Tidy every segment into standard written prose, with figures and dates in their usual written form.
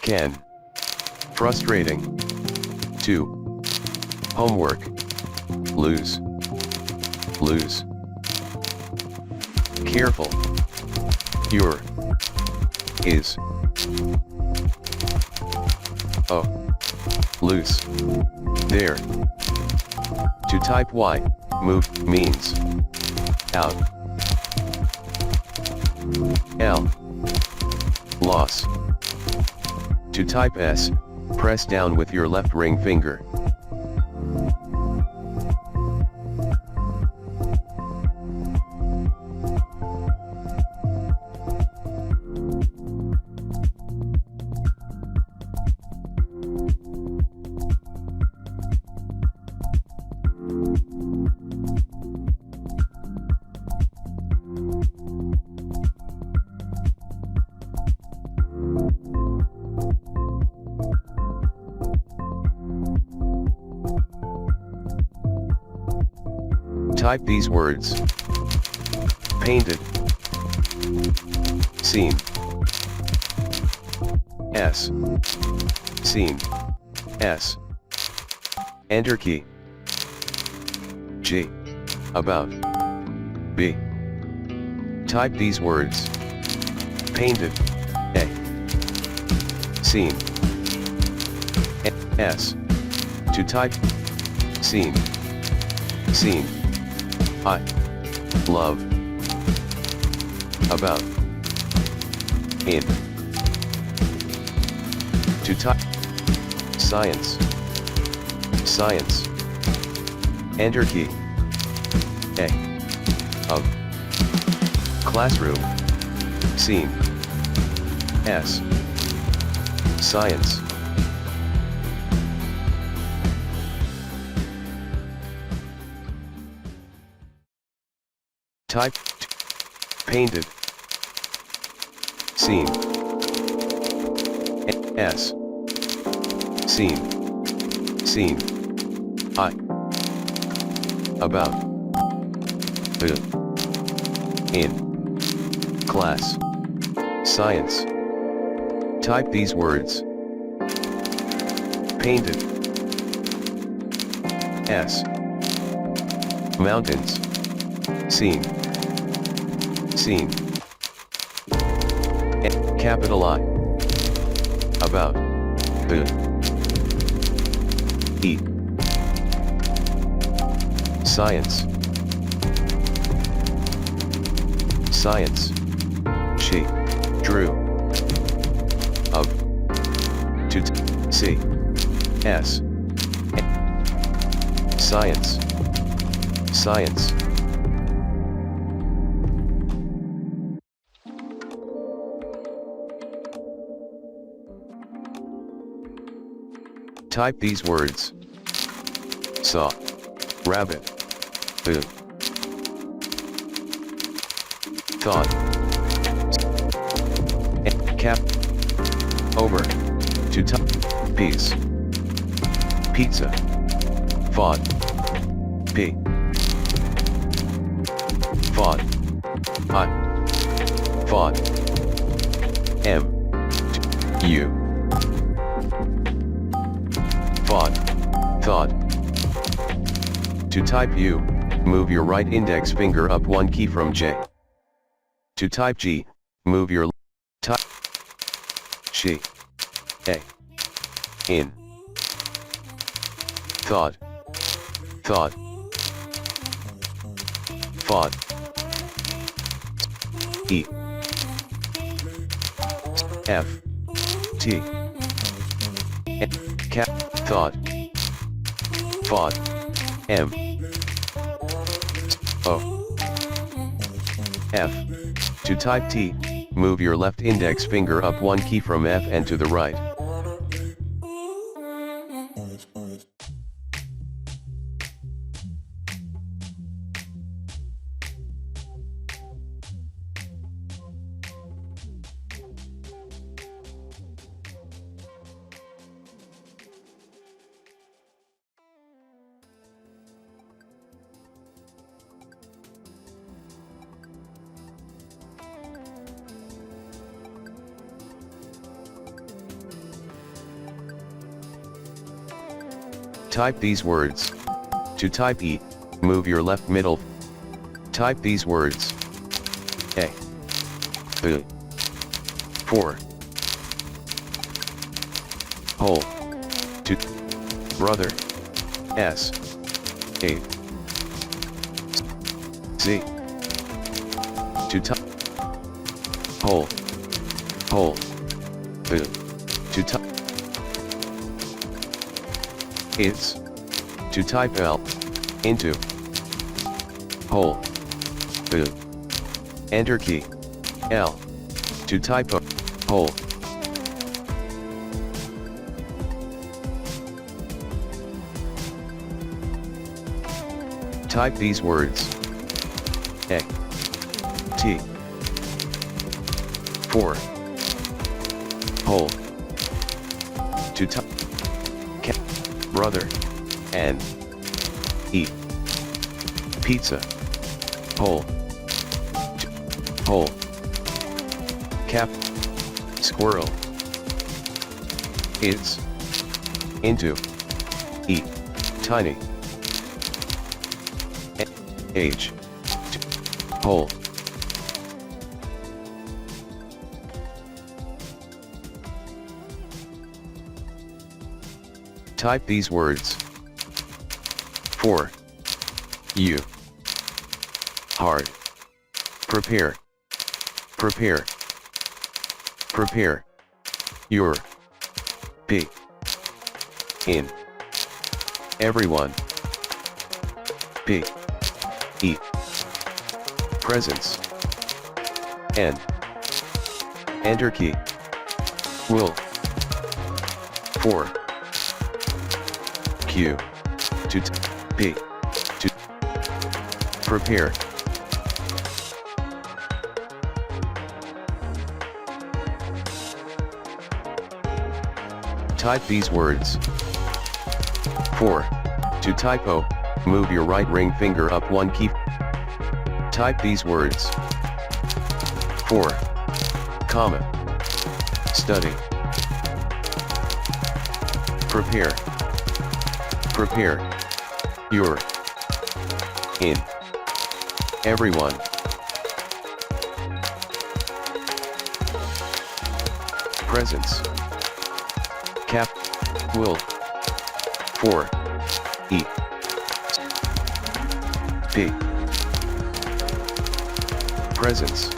Can. Frustrating. 2. Homework. Lose. Lose. Careful. Your. Is. Oh. Loose. There. To type Y, move, means. Out. L. Loss. To type S, press down with your left ring finger. Type these words. Painted. Seen. S. Seen. S. Enter key. G. About. B. Type these words. Painted. A. Seen. S. To type. Seen. Seen. I. Love. About. In. To type. Science. Science. Enter key. A. Of. Classroom. Seen. S. Science. Type. Painted. Seen. S. Seen. Seen. I. About. The. In. Class. Science. Type these words. Painted. S. Mountains. Seen. Seen. Capital I. About. The. E. Science. Science. She. Drew. Of. To. See. S. Science. Science. Type these words. Saw. Rabbit. Food. Thought. Cap. Over. To top. Piece. Pizza. Fought. P. Fought. I. Fought. M. U. Fought. Thought. To type U, move your right index finger up one key from J. To type G, move your type she. A. In. Thought. Thought. Fought. E. F. T. Cap. Thought. Fought. M. O. F. To type T, move your left index finger up one key from F and to the right. Type these words. To type E, move your left middle. Type these words. A. B. 4. Hole. To. Brother. S. 8. Z. To type. Hole. Hole. B. To type. It's. To type L. Into. Hole. B. Enter key. L. To type a. Hole. Type these words. A. T. 4. Hole. To type. Brother. N. E. Pizza. Hole. Hole. Cap. Squirrel. It's. Into. E. Tiny. H. Hole. Type these words. 4. U. Hard. Prepare. Prepare. Prepare. Your. P. In. Everyone. P. E. Presence. N. Enter key. Will. 4. Q. To P. To prepare. Type these words. 4. To typo, move your right ring finger up one key. Type these words. 4. Comma. Study. Prepare. Prepare. Your. In. Everyone. Presence. Cap. Will. 4. E. P. Presence.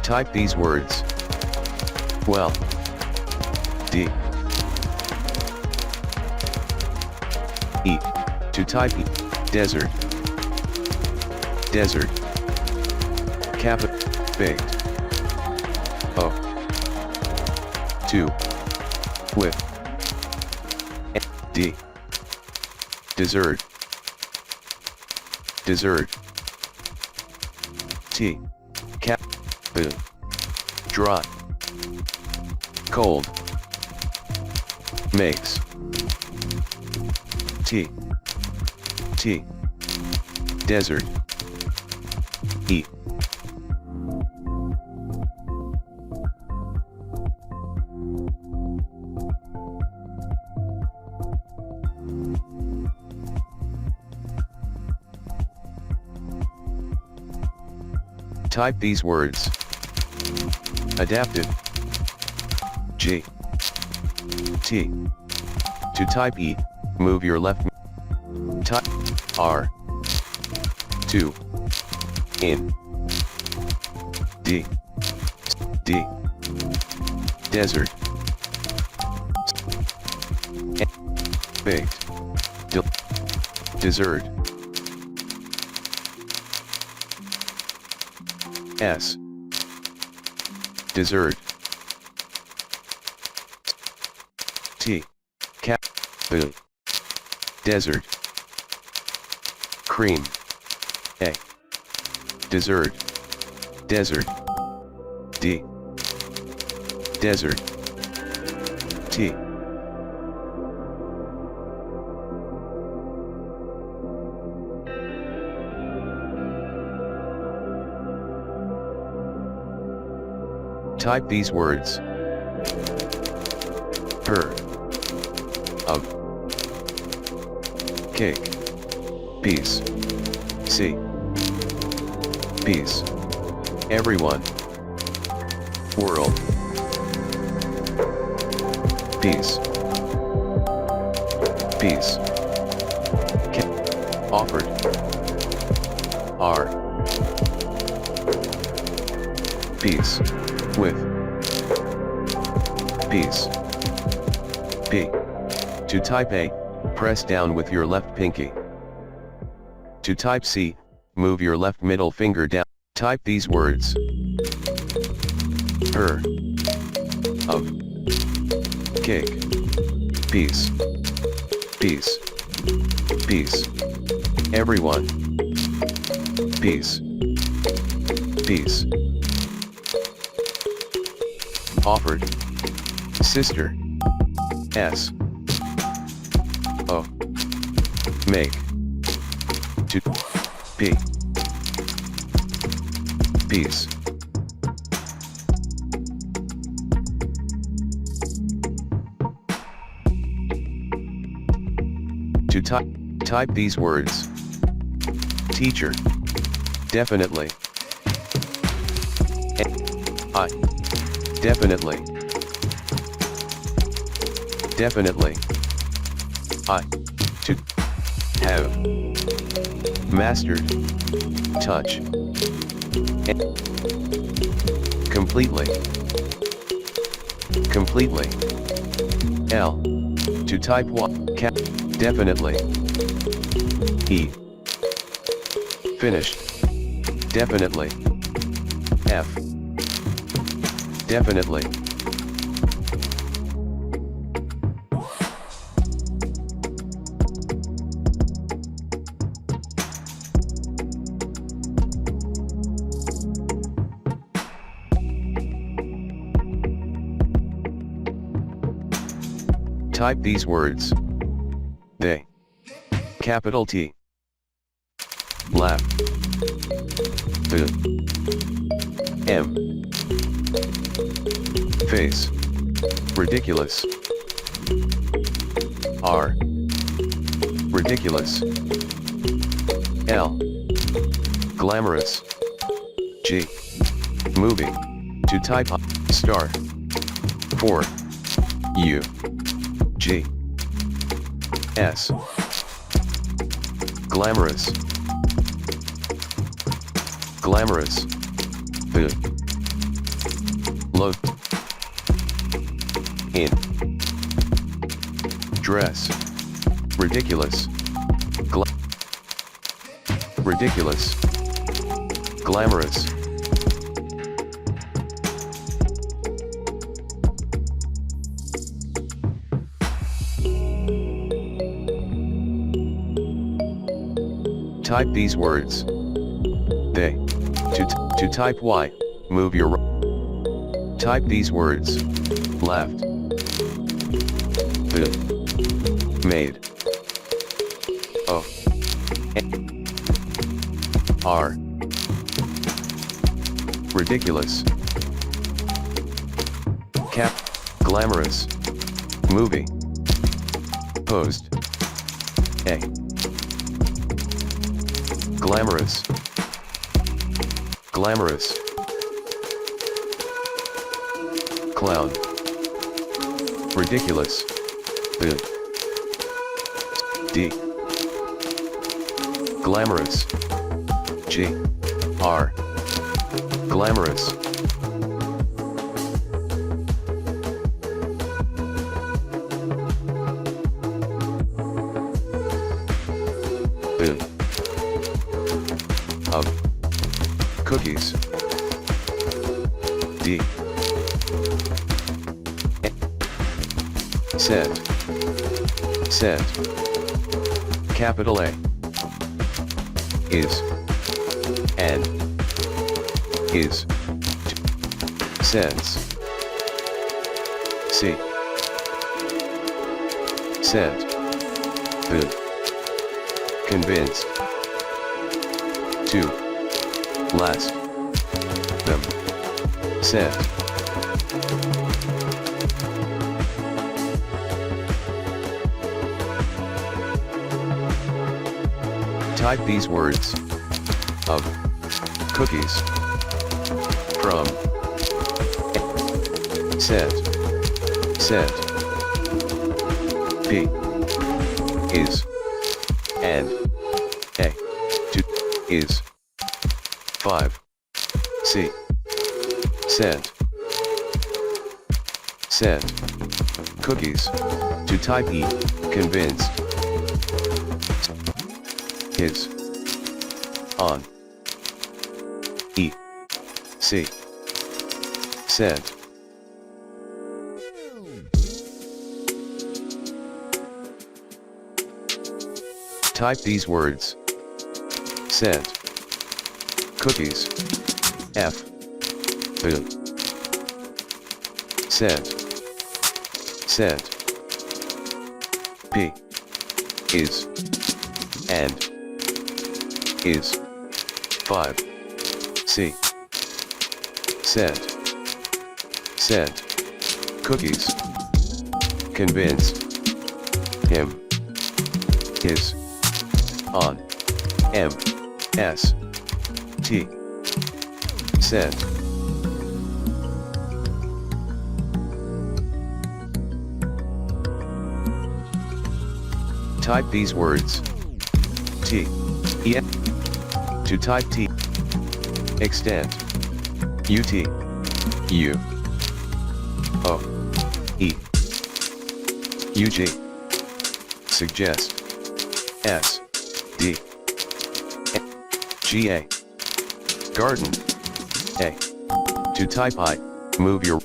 Type these words. Well. D. E. To type E. Desert. Desert. Kappa. Baked. O. 2. With. D. Dessert. Dessert. T. Cap. B. Dry. Cold. Makes. T. T. Desert. E. Type these words. Adapted. G. T. To type E, move your left. Type R. 2. In. D. D. Desert. Baked. Dessert. S. Dessert. T. Cap. Desert. Cream. A. Dessert. Desert. D. Desert. T. Type these words. Her. Of. Cake. Peace. See. Peace. Everyone. World. Peace. Peace. Offered. Are. Peace. With. Peace. P. To type A, press down with your left pinky. To type C, move your left middle finger down. Type these words. Her. Of. Cake. Peace. Peace. Peace. Everyone. Peace. Peace. Offered. Sister. S. O. Make. To. P. Peace. To type these words. Teacher. Definitely. I. Definitely. Definitely. I. To. Have. Mastered. Touch. Completely. Completely. L. To type what? Definitely. E. Finished. Definitely. F. Definitely. Type these words. They. Capital T. Laugh. The. M. Face. Ridiculous. R. Ridiculous. L. Glamorous. G. Movie. To type star. 4. U. G. S. Glamorous. Glamorous. The. Look. In. Dress. Ridiculous. Ridiculous. Glamorous. Type these words. They. To type Y, move your right. Type these words. Left. The. Made. O. R. Ridiculous. Cap. Glamorous. Movie. Post. A. Glamorous. Glamorous. Clown. Ridiculous. The. D. Glamorous. G. R. Glamorous. The. Of. Cookies. D. Set. Set. Capital A. Is. And. Is. Sense. See. Set. The. Convinced. To. Last. Them. Set. Type these words. Of. Cookies. From. Sent. Sent. P. Is. And. A. To. Is. 5. C. Sent. Sent. Cookies. To type E. Convince. Is. On. E. C. Sent. Type these words. Sent. Cookies. F. Boom. Sent. Sent. P. Is. And. Is. 5. C. Sent. Sent. Cookies. Convince. Him. His. On. M. S. T. Sent. Type these words. T. E. To type T. Extend. UT. U. O. E. UG. Suggest. S. D. GA. Garden. A. To type I. Move your.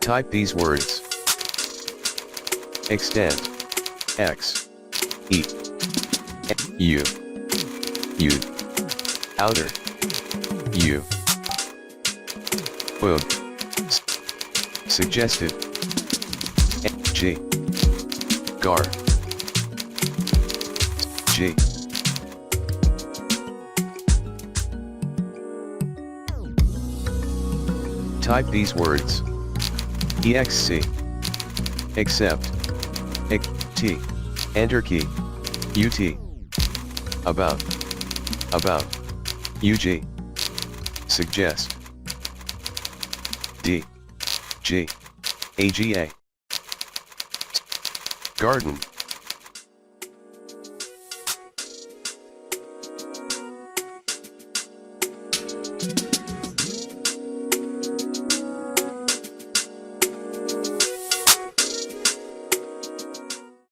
Type these words. Extend. X. E. U. U. Outer. U. Would. Suggested. G. Gar. G. Type these words. EXC. Accept. T. Enter key. UT. About. About. UG. Suggest. D. G. AGA. Garden.